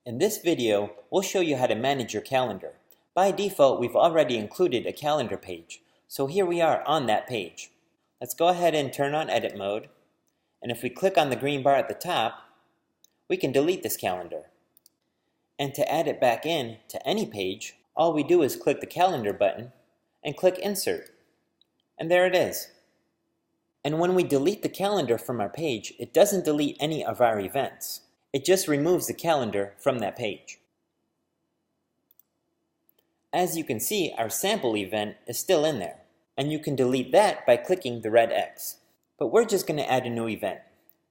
In this video, we'll show you how to manage your calendar. By default, we've already included a calendar page, so here we are on that page. Let's go ahead and turn on edit mode, and if we click on the green bar at the top, we can delete this calendar. And to add it back in to any page, all we do is click the calendar button and click insert. And there it is. And when we delete the calendar from our page, it doesn't delete any of our events. It just removes the calendar from that page. As you can see, our sample event is still in there, and you can delete that by clicking the red X. But we're just going to add a new event.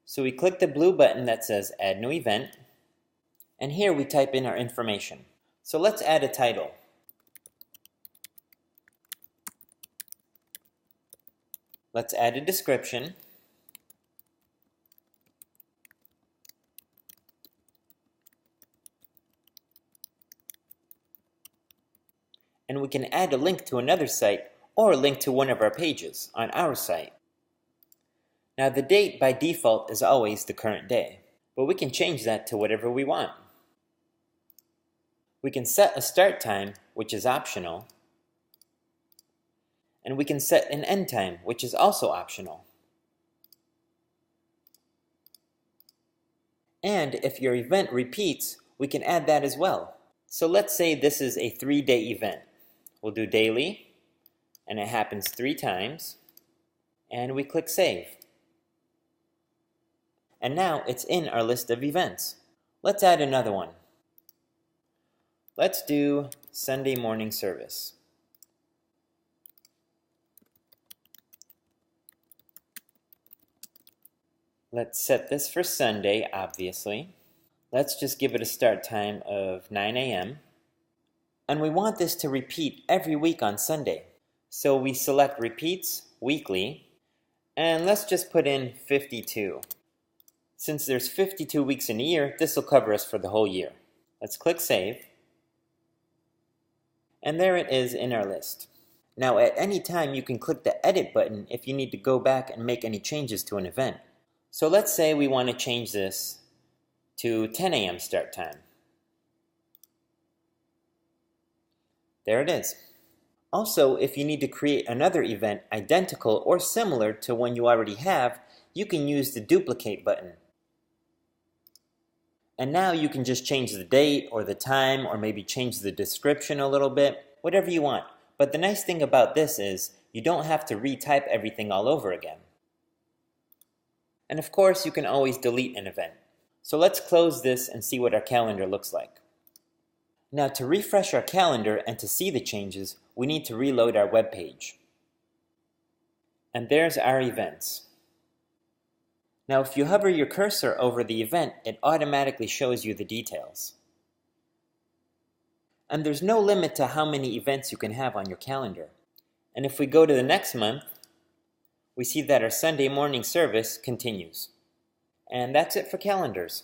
So we click the blue button that says Add New Event, and here we type in our information. So let's add a title. Let's add a description. And we can add a link to another site or a link to one of our pages on our site. Now the date by default is always the current day, but we can change that to whatever we want. We can set a start time, which is optional, and we can set an end time, which is also optional. And if your event repeats, we can add that as well. So let's say this is a 3-day event. We'll do daily, and it happens 3 times, and we click save. And now it's in our list of events. Let's add another one. Let's do Sunday morning service. Let's set this for Sunday, obviously. Let's just give it a start time of 9 a.m. And we want this to repeat every week on Sunday. So we select repeats weekly, and let's just put in 52. Since there's 52 weeks in a year, this will cover us for the whole year. Let's click save. And there it is in our list. Now at any time you can click the edit button if you need to go back and make any changes to an event. So let's say we want to change this to 10 a.m. start time. There it is. Also, if you need to create another event identical or similar to one you already have, you can use the duplicate button. And now you can just change the date or the time or maybe change the description a little bit, whatever you want. But the nice thing about this is you don't have to retype everything all over again. And of course, you can always delete an event. So let's close this and see what our calendar looks like. Now to refresh our calendar and to see the changes, we need to reload our web page. And there's our events. Now if you hover your cursor over the event, it automatically shows you the details. And there's no limit to how many events you can have on your calendar. And if we go to the next month, we see that our Sunday morning service continues. And that's it for calendars.